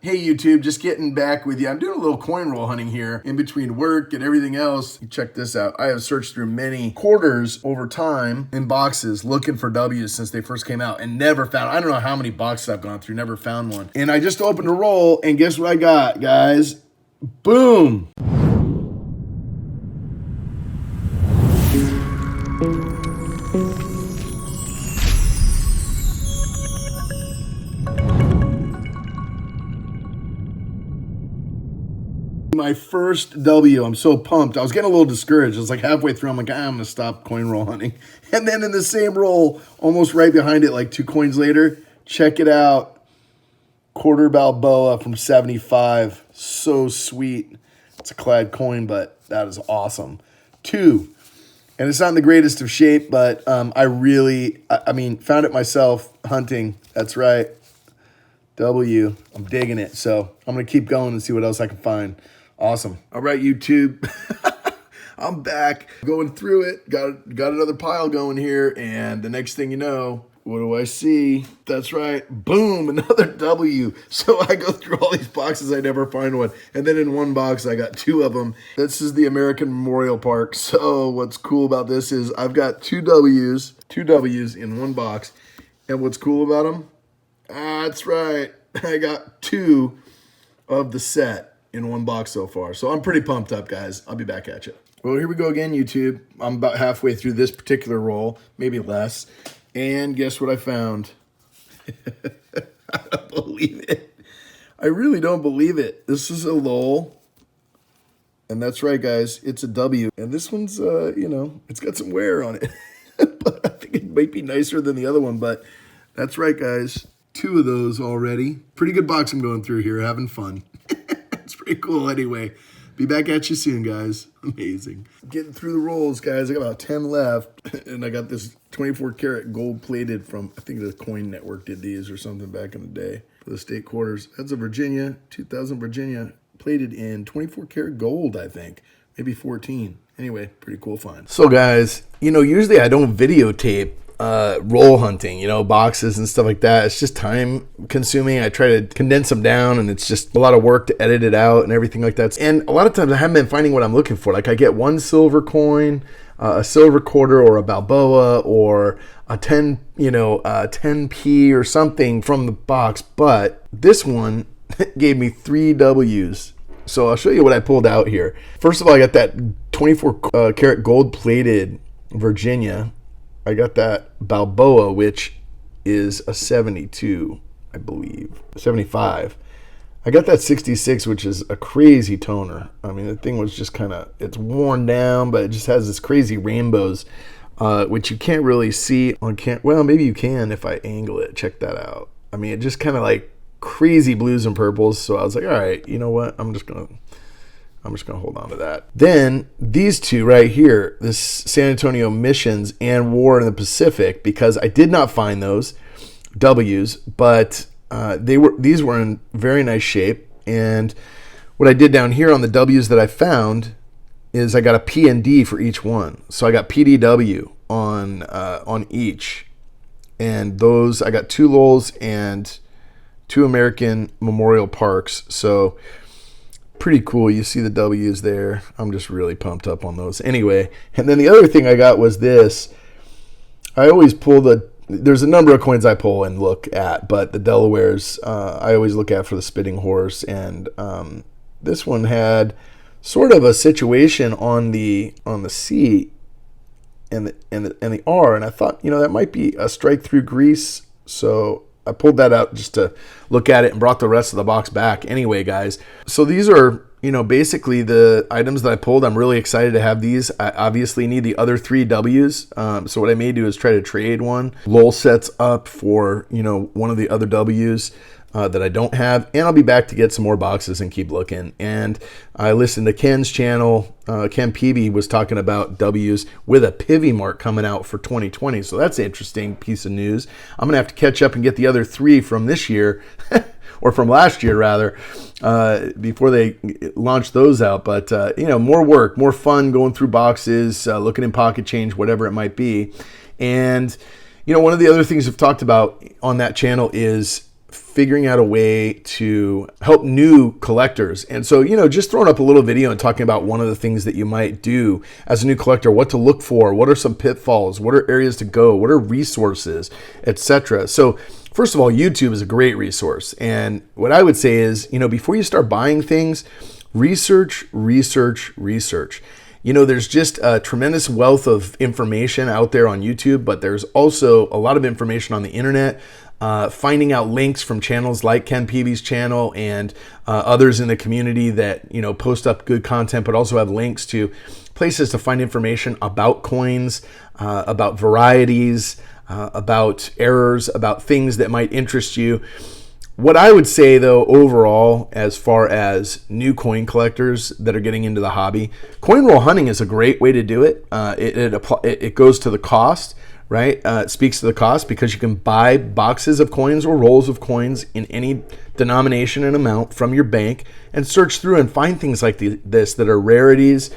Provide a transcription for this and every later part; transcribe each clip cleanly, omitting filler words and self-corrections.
Hey YouTube, just getting back with you. I'm doing a little coin roll hunting here in between work and everything else. Check this out. I have searched through many quarters over time in boxes looking for W's since they first came out and never found, I don't know how many boxes I've gone through, never found one. And I just opened a roll and guess what I got, guys? Boom! My first W. I'm so pumped. I was getting a little discouraged. I was like halfway through, I'm like, I'm going to stop coin roll hunting. And then in the same roll, almost right behind it, like 2 coins later, check it out. Quarter Balboa from 75. So sweet. It's a clad coin, but that is awesome. 2. And it's not in the greatest of shape, but I mean, found it myself hunting. That's right. W. I'm digging it. So I'm going to keep going and see what else I can find. Awesome. All right, YouTube. I'm back going through it. Got another pile going here. And the next thing you know, what do I see? That's right. Boom, another W. So I go through all these boxes. I never find one. And then in one box, I got 2 of them. This is the American Memorial Park. So what's cool about this is I've got 2 W's in one box. And what's cool about them? That's right. I got 2 of the set in one box so far. So I'm pretty pumped up, guys. I'll be back at you. Well, here we go again, YouTube. I'm about halfway through this particular roll, maybe less. And guess what I found? I don't believe it. I really don't believe it. This is a Lowell. And that's right, guys. It's a W. And this one's, it's got some wear on it. But I think it might be nicer than the other one. But that's right, guys. 2 of those already. Pretty good box I'm going through here, having fun. It's pretty cool anyway. Be back at you soon, guys. Amazing. Getting through the rolls, guys. I got about 10 left. And I got this 24 karat gold plated from, I think the Coin Network did these or something back in the day for the state quarters. That's a Virginia, 2000 Virginia, plated in 24 karat gold, I think. Maybe 14. Anyway, pretty cool find. So guys, usually I don't videotape roll hunting, boxes and stuff like that. It's just time consuming. I try to condense them down and it's just a lot of work to edit it out and everything like that. And a lot of times I haven't been finding what I'm looking for. Like I get 1 silver coin, a silver quarter or a Balboa or a 10p or something from the box. But this one gave me 3 W's. So I'll show you what I pulled out here. First of all, I got that 24 karat gold plated Virginia. I got that Balboa, which is a 72, I believe, 75. I got that 66, which is a crazy toner. I mean, the thing was just it's worn down, but it just has this crazy rainbows, which you can't really see on well, maybe you can if I angle it. Check that out. I mean, it just kind of like crazy blues and purples. So I was like, all right, you know what? I'm just going to hold on to that. Then these 2 right here, this San Antonio Missions and War in the Pacific, because I did not find those W's, but these were in very nice shape. And what I did down here on the W's that I found is I got a P and D for each one. So I got PDW on each. And those, I got 2 Lowells and 2 American Memorial Parks. So pretty cool. You see the W's there. I'm just really pumped up on those. Anyway, and then the other thing I got was this. I always pull there's a number of coins I pull and look at, but the Delawares I always look at for the spitting horse. And this one had sort of a situation on the C and the R, and I thought, that might be a strike through grease. So I pulled that out just to look at it and brought the rest of the box back. Anyway, guys, so these are, basically the items that I pulled. I'm really excited to have these. I obviously need the other 3 W's. So what I may do is try to trade one. Lowell sets up for, one of the other W's that I don't have. And I'll be back to get some more boxes and keep looking. And I listened to Ken's channel. Ken Peavy was talking about W's with a Pivy mark coming out for 2020. So that's an interesting piece of news. I'm going to have to catch up and get the other 3 from this year, or from last year rather, before they launch those out. But, more work, more fun going through boxes, looking in pocket change, whatever it might be. And, one of the other things I've talked about on that channel is figuring out a way to help new collectors. And so, just throwing up a little video and talking about one of the things that you might do as a new collector, what to look for, what are some pitfalls, what are areas to go, what are resources, etc. So first of all, YouTube is a great resource. And what I would say is, before you start buying things, research. There's just a tremendous wealth of information out there on YouTube, but there's also a lot of information on the internet. Finding out links from channels like Ken Peavy's channel and others in the community that post up good content, but also have links to places to find information about coins, about varieties, about errors, about things that might interest you. What I would say, though, overall, as far as new coin collectors that are getting into the hobby, coin roll hunting is a great way to do it. It goes to the cost, right? It speaks to the cost because you can buy boxes of coins or rolls of coins in any denomination and amount from your bank and search through and find things like this that are rarities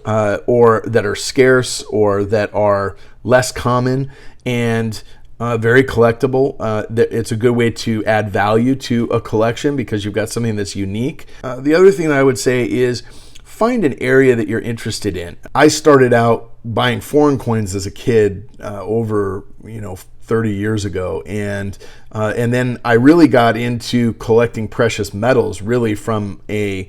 or that are scarce or that are less common and very collectible. It's a good way to add value to a collection because you've got something that's unique. The other thing I would say is find an area that you're interested in. I started out buying foreign coins as a kid over 30 years ago, and then I really got into collecting precious metals really from an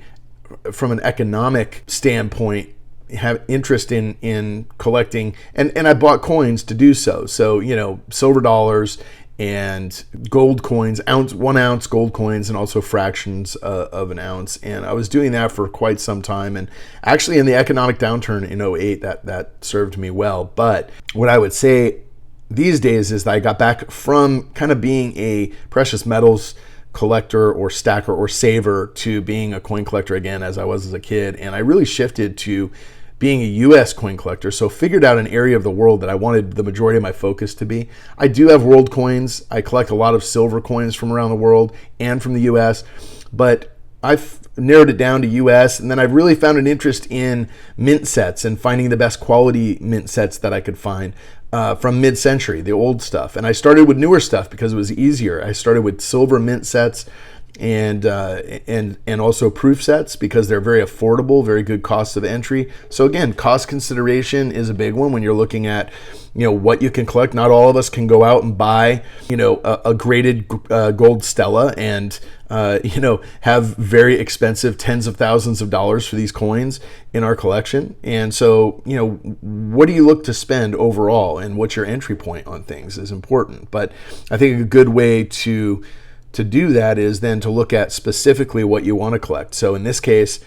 economic standpoint. Have interest in collecting, and I bought coins to do so. So, silver dollars and gold coins, 1 ounce gold coins, and also fractions of an ounce. And I was doing that for quite some time. And actually in the economic downturn in '08, that served me well. But what I would say these days is that I got back from kind of being a precious metals collector or stacker or saver to being a coin collector again, as I was as a kid. And I really shifted to being a U.S. coin collector, so figured out an area of the world that I wanted the majority of my focus to be. I do have world coins. I collect a lot of silver coins from around the world and from the U.S., but I've narrowed it down to U.S., and then I've really found an interest in mint sets and finding the best quality mint sets that I could find from mid-century, the old stuff. And I started with newer stuff because it was easier. I started with silver mint sets and also proof sets because they're very affordable, very good cost of entry. So again, cost consideration is a big one when you're looking at what you can collect. Not all of us can go out and buy a graded gold Stella and have very expensive tens of thousands of dollars for these coins in our collection. And so what do you look to spend overall, and what's your entry point on things is important. But I think a good way to do that is then to look at specifically what you want to collect. So in this case,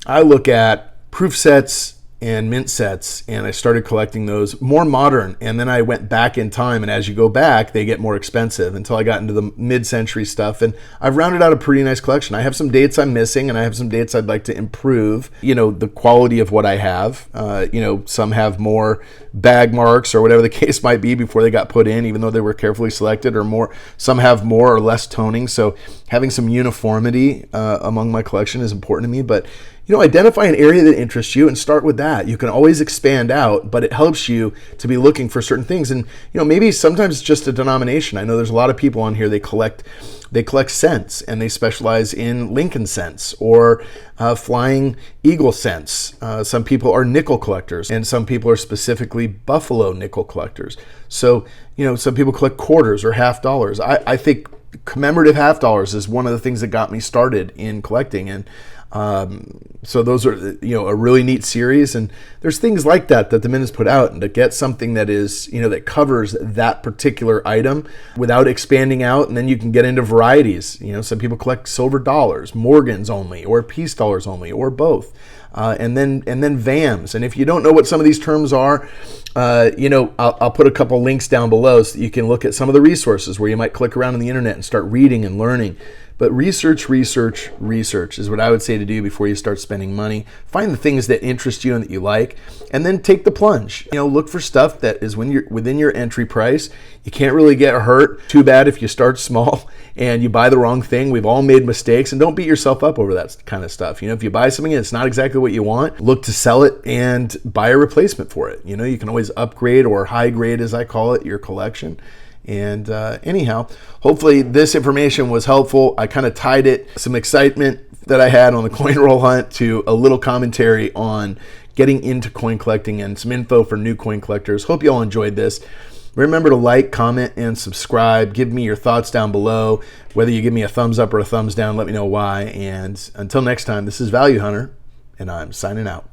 I look at proof sets and mint sets, and I started collecting those more modern, and then I went back in time, and as you go back they get more expensive until I got into the mid-century stuff, and I've rounded out a pretty nice collection. I have some dates I'm missing, and I have some dates I'd like to improve the quality of what I have. Some have more bag marks or whatever the case might be before they got put in, even though they were carefully selected, or more. Some have more or less toning, so having some uniformity among my collection is important to me. But identify an area that interests you and start with that. You can always expand out, but it helps you to be looking for certain things. And maybe sometimes it's just a denomination. I know there's a lot of people on here, they collect cents, and they specialize in Lincoln cents or Flying Eagle cents. Some people are nickel collectors, and some people are specifically Buffalo nickel collectors. So some people collect quarters or half dollars. I think commemorative half dollars is one of the things that got me started in collecting, and so those are a really neat series, and there's things like that the Mint has put out, and to get something that is that covers that particular item without expanding out, and then you can get into varieties. Some people collect silver dollars, Morgans only, or peace dollars only, or both, and then VAMs. And if you don't know what some of these terms are, I'll put a couple links down below so that you can look at some of the resources where you might click around on the internet and start reading and learning. But research is what I would say to do before you start spending money. Find the things that interest you and that you like, and then take the plunge. Look for stuff that is when you're within your entry price. You can't really get hurt. Too bad if you start small and you buy the wrong thing. We've all made mistakes, and don't beat yourself up over that kind of stuff. If you buy something and it's not exactly what you want, look to sell it and buy a replacement for it. You can always upgrade or high grade, as I call it, your collection. And anyhow, hopefully this information was helpful. I kind of tied it, some excitement that I had on the coin roll hunt, to a little commentary on getting into coin collecting and some info for new coin collectors. Hope you all enjoyed this. Remember to like, comment, and subscribe. Give me your thoughts down below. Whether you give me a thumbs up or a thumbs down, let me know why. And until next time, this is Value Hunter, and I'm signing out.